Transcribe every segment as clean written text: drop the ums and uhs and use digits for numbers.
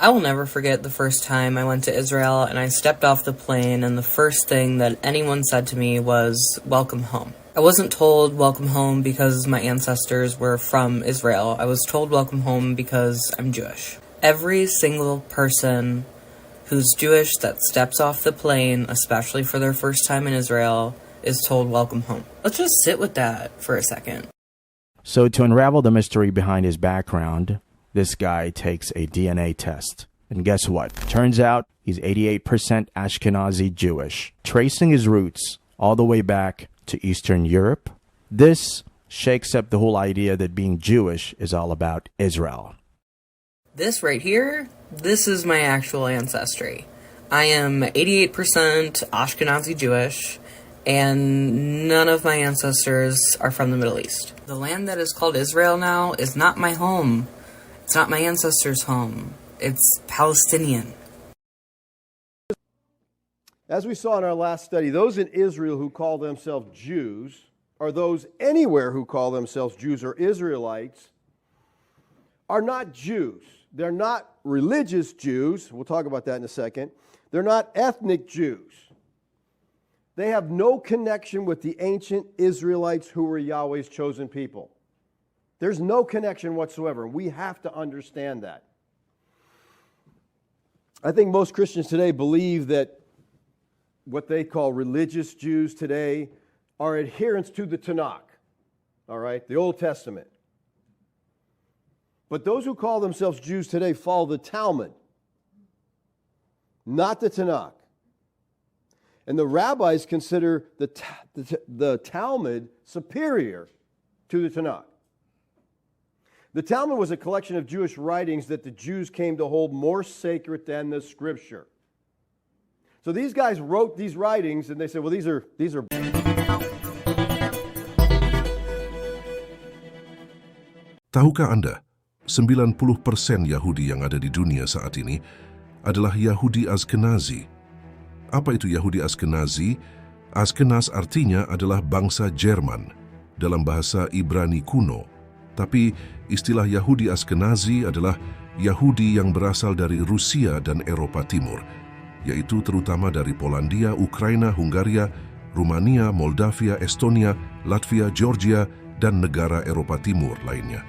I will never forget the first time I went to Israel and I stepped off the plane and the first thing that anyone said to me was, "Welcome home." I wasn't told welcome home because my ancestors were from Israel. I was told welcome home because I'm Jewish. Every single person who's Jewish that steps off the plane, especially for their first time in Israel, is told welcome home. Let's just sit with that for a second. So to unravel the mystery behind his background, this guy takes a DNA test. And guess what? Turns out he's 88% Ashkenazi Jewish, tracing his roots all the way back to Eastern Europe. This shakes up the whole idea that being Jewish is all about Israel. This right here, this is my actual ancestry. I am 88% Ashkenazi Jewish, and none of my ancestors are from the Middle East. The land that is called Israel now is not my home. It's not my ancestors' home. It's Palestinian. As we saw in our last study, those in Israel who call themselves Jews, or those anywhere who call themselves Jews or Israelites, are not Jews. They're not religious Jews. We'll talk about that in a second. They're not ethnic Jews. They have no connection with the ancient Israelites who were Yahweh's chosen people. There's no connection whatsoever, and we have to understand that. I think most Christians today believe that what they call religious Jews today are adherents to the Tanakh, all right, the Old Testament. But those who call themselves Jews today follow the Talmud, not the Tanakh. And the rabbis consider the Talmud superior to the Tanakh. The Talmud was a collection of Jewish writings that the Jews came to hold more sacred than the Scripture. So these guys wrote these writings and they said, well, these are. Tahukah Anda, 90% Yahudi yang ada di dunia saat ini adalah Yahudi Ashkenazi. Apa itu Yahudi Ashkenazi? Ashkenaz artinya adalah bangsa Jerman dalam bahasa Ibrani kuno. Tapi istilah Yahudi Ashkenazi adalah Yahudi yang berasal dari Rusia dan Eropa Timur, yaitu terutama dari Polandia, Ukraina, Hungaria, Rumania, Moldavia, Estonia, Latvia, Georgia, dan negara Eropa Timur lainnya.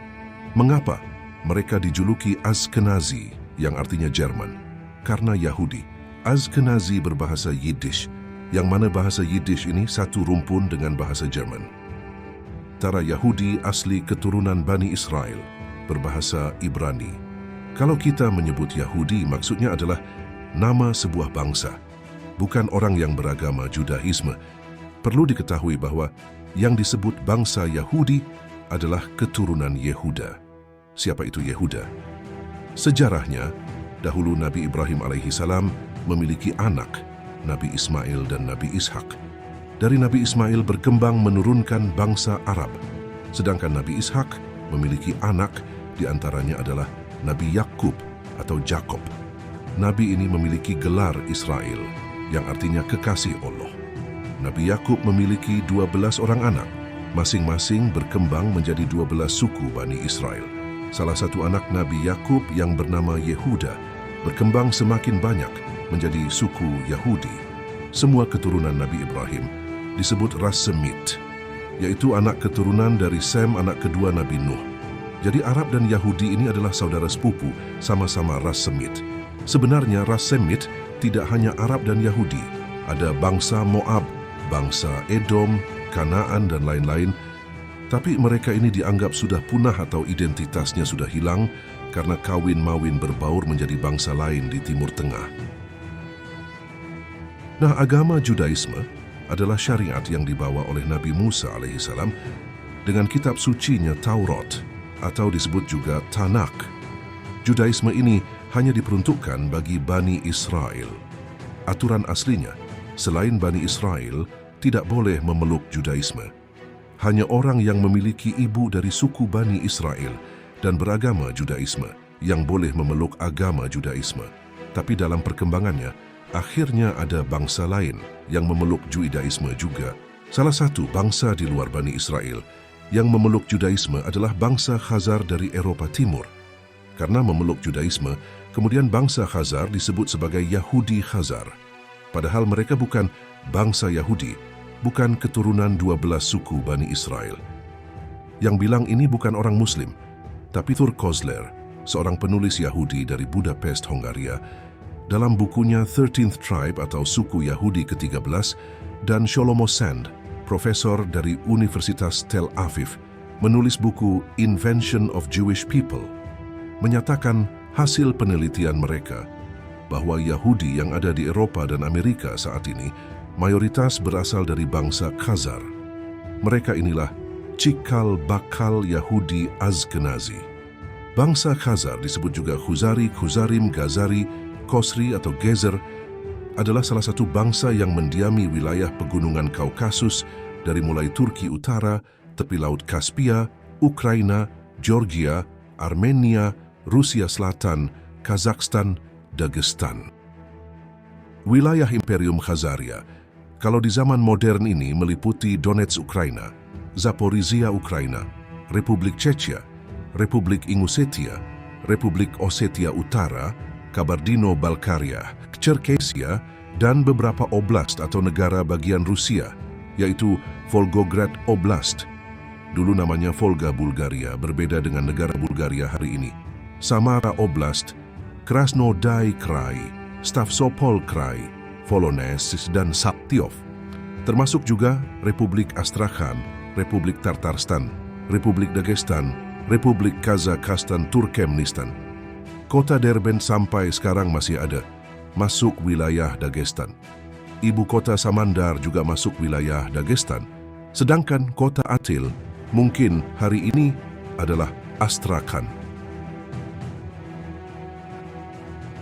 Mengapa mereka dijuluki Ashkenazi, yang artinya Jerman? Karena Yahudi. Ashkenazi berbahasa Yiddish, yang mana bahasa Yiddish ini satu rumpun dengan bahasa Jerman. Tara Yahudi asli keturunan Bani Israel, berbahasa Ibrani. Kalau kita menyebut Yahudi, maksudnya adalah nama sebuah bangsa, bukan orang yang beragama Judaisme. Perlu diketahui bahwa yang disebut bangsa Yahudi adalah keturunan Yehuda. Siapa itu Yehuda? Sejarahnya, dahulu Nabi Ibrahim alaihissalam memiliki anak, Nabi Ismail dan Nabi Ishak. Dari Nabi Ismail berkembang menurunkan bangsa Arab, sedangkan Nabi Ishak memiliki anak, diantaranya adalah Nabi Yakub atau Jakob. Nabi ini memiliki gelar Israel, yang artinya kekasih Allah. Nabi Yakub memiliki 12 orang anak, masing-masing berkembang menjadi 12 suku Bani Israel. Salah satu anak Nabi Yakub yang bernama Yehuda berkembang semakin banyak menjadi suku Yahudi. Semua keturunan Nabi Ibrahim disebut ras Semit, yaitu anak keturunan dari Sem, anak kedua Nabi Nuh. Jadi Arab dan Yahudi ini adalah saudara sepupu, sama-sama ras Semit. Sebenarnya ras Semit tidak hanya Arab dan Yahudi. Ada bangsa Moab, bangsa Edom, Kanaan, dan lain-lain. Tapi mereka ini dianggap sudah punah atau identitasnya sudah hilang karena kawin-mawin berbaur menjadi bangsa lain di Timur Tengah. Nah, agama Judaisme adalah syariat yang dibawa oleh Nabi Musa alaihissalam dengan kitab sucinya Taurat atau disebut juga Tanakh. Judaisme ini hanya diperuntukkan bagi Bani Israel. Aturan aslinya, selain Bani Israel tidak boleh memeluk Judaisme. Hanya orang yang memiliki ibu dari suku Bani Israel dan beragama Judaisme yang boleh memeluk agama Judaisme. Tapi dalam perkembangannya, akhirnya ada bangsa lain yang memeluk Judaisme juga. Salah satu bangsa di luar Bani Israel yang memeluk Judaisme adalah bangsa Khazar dari Eropa Timur. Karena memeluk Judaisme, Kemudian bangsa Khazar disebut sebagai Yahudi Khazar, padahal mereka bukan bangsa Yahudi, bukan keturunan 12 suku Bani Israel. Yang bilang ini bukan orang Muslim, tapi Thur Kozler, seorang penulis Yahudi dari Budapest, Hongaria, dalam bukunya 13th Tribe atau Suku Yahudi ke-13, dan Shlomo Sand, profesor dari Universitas Tel Aviv, menulis buku Invention of Jewish People, menyatakan hasil penelitian mereka bahwa Yahudi yang ada di Eropa dan Amerika saat ini mayoritas berasal dari bangsa Khazar. Mereka inilah Cikal Bakal Yahudi Ashkenazi. Bangsa Khazar disebut juga Khuzari, Khuzarim, Gazari, Kosri atau Gezer, adalah salah satu bangsa yang mendiami wilayah pegunungan Kaukasus dari mulai Turki Utara, tepi Laut Kaspia, Ukraina, Georgia, Armenia, Rusia Selatan, Kazakhstan, Dagestan. Wilayah Imperium Khazaria, kalau di zaman modern ini meliputi Donetsk Ukraina, Zaporizhia Ukraina, Republik Chechnya, Republik Ingusetia, Republik Osetia Utara, Kabardino-Balkaria, Cherkessia, dan beberapa oblast atau negara bagian Rusia, yaitu Volgograd Oblast. Dulu namanya Volga Bulgaria, berbeda dengan negara Bulgaria hari ini. Samara Oblast, Krasnodar Krai, Stavropol Krai, Voronezh, dan Saktov. Termasuk juga Republik Astrakhan, Republik Tatarstan, Republik Dagestan, Republik Kazakhstan, Turkmenistan. Kota Derbent sampai sekarang masih ada, masuk wilayah Dagestan. Ibu kota Samandar juga masuk wilayah Dagestan. Sedangkan kota Atil mungkin hari ini adalah Astrakhan.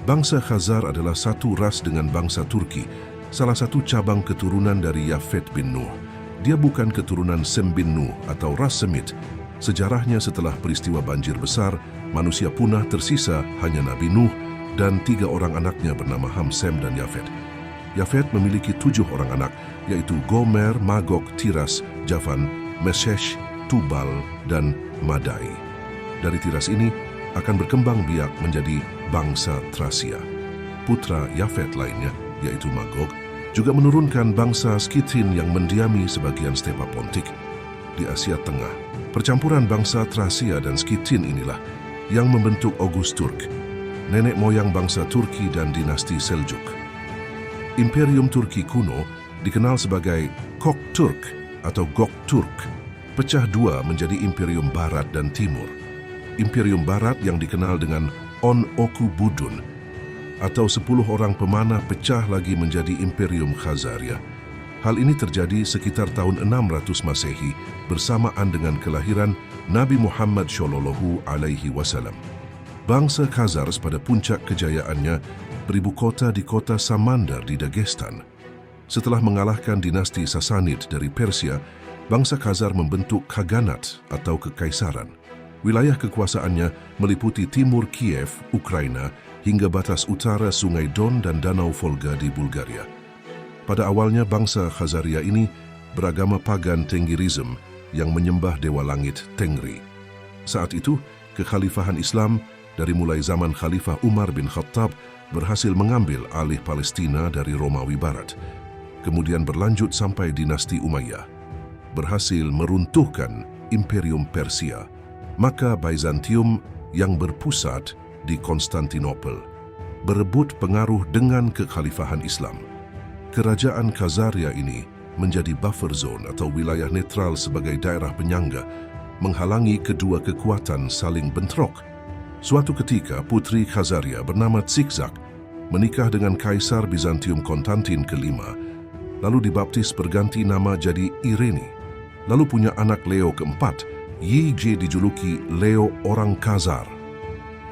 Bangsa Khazar adalah satu ras dengan bangsa Turki, salah satu cabang keturunan dari Yafet bin Nuh. Dia bukan keturunan Sem bin Nuh atau ras Semit. Sejarahnya setelah peristiwa banjir besar, manusia punah, tersisa hanya Nabi Nuh dan 3 orang anaknya bernama Ham, Sem, dan Yafet. Yafet memiliki 7 orang anak, yaitu Gomer, Magog, Tiras, Javan, Meshesh, Tubal, dan Madai. Dari Tiras ini akan berkembang biak menjadi bangsa Thracia. Putra Yafet lainnya, yaitu Magog, juga menurunkan bangsa Skitin yang mendiami sebagian stepa Pontik di Asia Tengah. Percampuran bangsa Thracia dan Skitin inilah yang membentuk Oghuz Turk, nenek moyang bangsa Turki dan dinasti Seljuk. Imperium Turki kuno dikenal sebagai Kokturk atau Gokturk, pecah dua menjadi Imperium Barat dan Timur. Imperium Barat yang dikenal dengan On Oku Budun atau 10 orang pemanah pecah lagi menjadi Imperium Khazaria. Hal ini terjadi sekitar tahun 600 Masehi bersamaan dengan kelahiran Nabi Muhammad Shallallahu Alaihi Wasallam. Bangsa Khazar pada puncak kejayaannya beribu kota di kota Samandar di Dagestan. Setelah mengalahkan dinasti Sasanid dari Persia, bangsa Khazar membentuk Khaganat atau kekaisaran. Wilayah kekuasaannya meliputi timur Kiev, Ukraina, hingga batas utara Sungai Don dan Danau Volga di Bulgaria. Pada awalnya bangsa Khazaria ini beragama pagan Tenggirism yang menyembah dewa langit Tengri. Saat itu, kekhalifahan Islam dari mulai zaman Khalifah Umar bin Khattab berhasil mengambil alih Palestina dari Romawi Barat. Kemudian berlanjut sampai dinasti Umayyah. Berhasil meruntuhkan Imperium Persia. Maka Byzantium yang berpusat di Konstantinopel berebut pengaruh dengan kekhalifahan Islam. Kerajaan Khazaria ini menjadi buffer zone atau wilayah netral sebagai daerah penyangga, menghalangi kedua kekuatan saling bentrok. Suatu ketika, putri Khazaria bernama Tsikzak menikah dengan Kaisar Bizantium Konstantin ke-5, lalu dibaptis berganti nama jadi Irene, lalu punya anak Leo ke-4, Yije dijuluki Leo orang Khazar.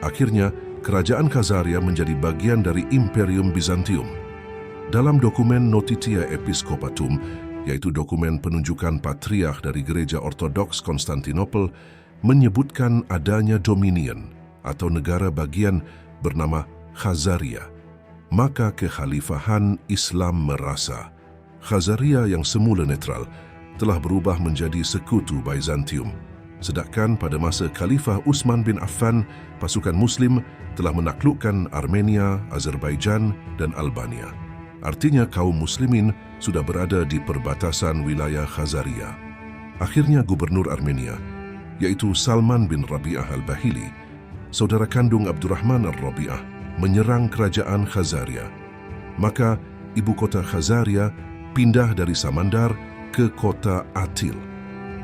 Akhirnya, kerajaan Khazaria menjadi bagian dari Imperium Bizantium. Dalam dokumen Notitia Episcopatum, yaitu dokumen penunjukan patriark dari Gereja Ortodoks Konstantinopel, menyebutkan adanya dominion atau negara bagian bernama Khazaria. Maka kekhalifahan Islam merasa Khazaria yang semula netral telah berubah menjadi sekutu Byzantium. Sedangkan pada masa Khalifah Utsman bin Affan, pasukan Muslim telah menaklukkan Armenia, Azerbaijan dan Albania. Artinya kaum Muslimin sudah berada di perbatasan wilayah Khazaria. Akhirnya Gubernur Armenia, yaitu Salman bin Rabi'ah al-Bahili, saudara kandung Abdurrahman al-Rabi'ah, menyerang kerajaan Khazaria. Maka ibu kota Khazaria pindah dari Samandar ke kota Atil.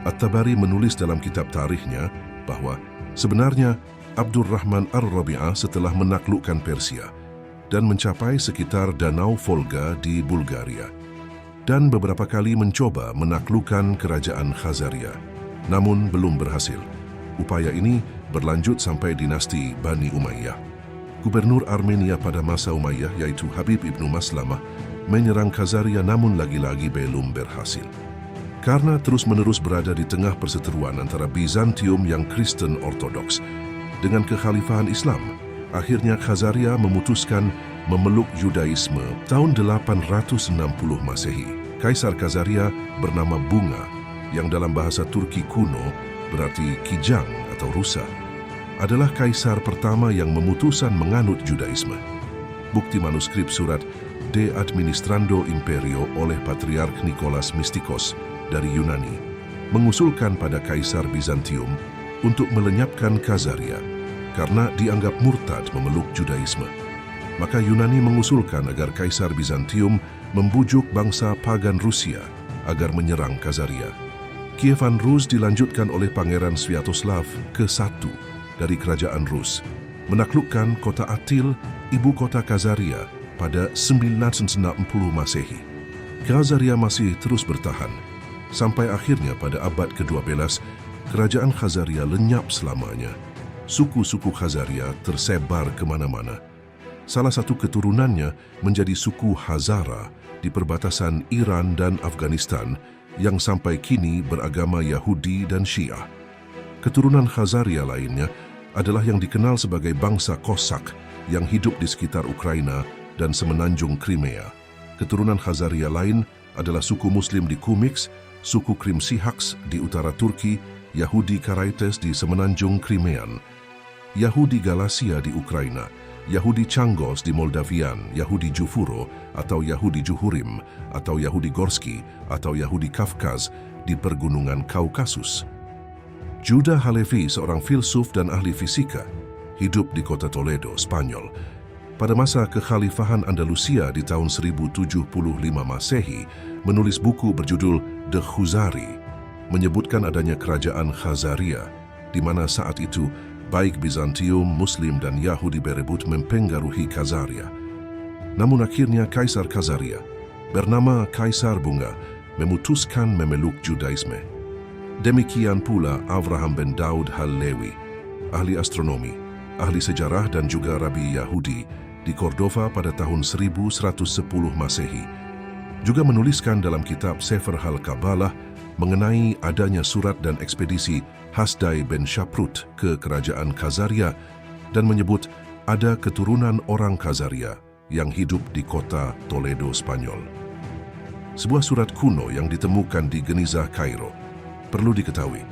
At-Tabari menulis dalam kitab tarikhnya bahwa sebenarnya Abdurrahman al-Rabi'ah setelah menaklukkan Persia dan mencapai sekitar Danau Volga di Bulgaria dan beberapa kali mencoba menaklukkan kerajaan Khazaria, namun belum berhasil. Upaya ini berlanjut sampai dinasti Bani Umayyah. Gubernur Armenia pada masa Umayyah, yaitu Habib ibnu Maslamah, menyerang Khazaria namun lagi-lagi belum berhasil. Karena terus-menerus berada di tengah perseteruan antara Bizantium yang Kristen Ortodoks dengan kekhalifahan Islam, akhirnya Khazaria memutuskan memeluk Yudaisme tahun 860 Masehi. Kaisar Khazaria bernama Bunga, yang dalam bahasa Turki kuno berarti kijang atau rusa, adalah kaisar pertama yang memutuskan menganut Yudaisme. Bukti manuskrip surat De Administrando Imperio oleh Patriark Nikolas Mistikos dari Yunani mengusulkan pada Kaisar Bizantium untuk melenyapkan Khazaria karena dianggap murtad memeluk Judaisme. Maka Yunani mengusulkan agar Kaisar Bizantium membujuk bangsa pagan Rusia agar menyerang Khazaria. Kievan Rus dilanjutkan oleh Pangeran Sviatoslav ke-1 dari Kerajaan Rus, menaklukkan kota Atil, ibu kota Khazaria, pada 960 Masehi. Khazaria masih terus bertahan, sampai akhirnya pada abad ke-12, kerajaan Khazaria lenyap selamanya. Suku-suku Khazaria tersebar kemana-mana. Salah satu keturunannya menjadi suku Hazara di perbatasan Iran dan Afghanistan yang sampai kini beragama Yahudi dan Syiah. Keturunan Khazaria lainnya adalah yang dikenal sebagai bangsa Kosak yang hidup di sekitar Ukraina dan semenanjung Crimea. Keturunan Khazaria lain adalah suku Muslim di Kumyks, suku Krimsihaks di utara Turki, Yahudi Karaites di semenanjung Krimean, Yahudi Galasia di Ukraina, Yahudi Changos di Moldavian, Yahudi Jufuro atau Yahudi Juhurim, atau Yahudi Gorski atau Yahudi Kafkaz di pergunungan Kaukasus. Judah Halevi, seorang filsuf dan ahli fisika, hidup di kota Toledo, Spanyol. Pada masa kekhalifahan Andalusia di tahun 1075 Masehi, menulis buku berjudul The Khuzari, menyebutkan adanya kerajaan Khazaria, di mana saat itu baik Bizantium, Muslim dan Yahudi berebut mempengaruhi Khazaria. Namun akhirnya Kaisar Khazaria, bernama Kaisar Bunga, memutuskan memeluk Judaisme. Demikian pula Avraham ben Daud Halevi, ahli astronomi, ahli sejarah dan juga Rabi Yahudi di Cordova pada tahun 1110 Masehi, juga menuliskan dalam kitab Sefer Hal-Kabalah mengenai adanya surat dan ekspedisi Hasdai ben Shaprut ke kerajaan Khazaria dan menyebut ada keturunan orang Khazaria yang hidup di kota Toledo, Spanyol. Sebuah surat kuno yang ditemukan di Genizah, Kairo. Perlu diketahui,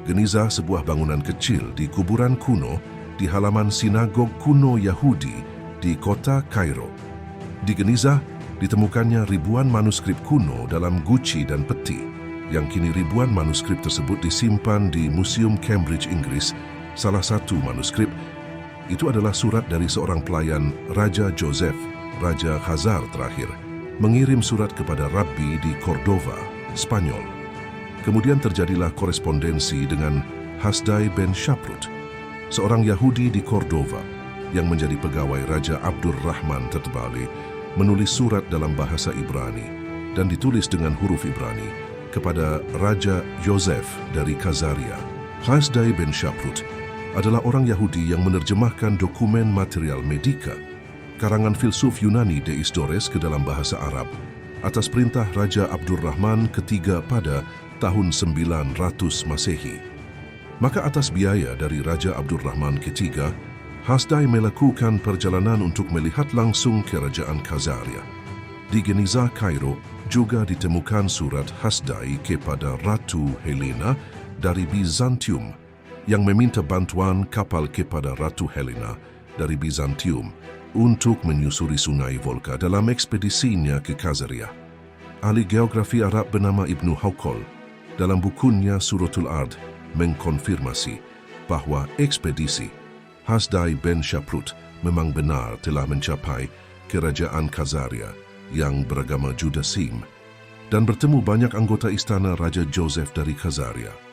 Genizah sebuah bangunan kecil di kuburan kuno di halaman sinagog kuno Yahudi di kota Kairo. Di Genizah ditemukannya ribuan manuskrip kuno dalam guci dan peti, yang kini ribuan manuskrip tersebut disimpan di Museum Cambridge, Inggris. Salah satu manuskrip itu adalah surat dari seorang pelayan Raja Joseph, Raja Khazar terakhir, mengirim surat kepada Rabbi di Cordova, Spanyol. Kemudian terjadilah korespondensi dengan Hasdai ben Shaprut, seorang Yahudi di Cordova yang menjadi pegawai Raja Abdurrahman Tatbali, menulis surat dalam bahasa Ibrani dan ditulis dengan huruf Ibrani kepada Raja Yosef dari Khazaria. Hasdai ben Shaprut adalah orang Yahudi yang menerjemahkan dokumen material medika, karangan filsuf Yunani Deisdores ke dalam bahasa Arab, atas perintah Raja Abdurrahman ketiga pada tahun 900 Masehi. Maka atas biaya dari Raja Abdurrahman ketiga, Hasdai melakukan perjalanan untuk melihat langsung kerajaan Khazaria. Di Genizah, Kairo, juga ditemukan surat Hasdai kepada Ratu Helena dari Bizantium yang meminta bantuan kapal kepada Ratu Helena dari Bizantium untuk menyusuri sungai Volga dalam ekspedisinya ke Khazaria. Ahli geografi Arab bernama Ibnu Haukol dalam bukunya Suratul Ard mengkonfirmasi bahwa ekspedisi Hasdai bin Shaprut memang benar telah mencapai kerajaan Khazaria yang beragama Judaism dan bertemu banyak anggota istana Raja Joseph dari Khazaria.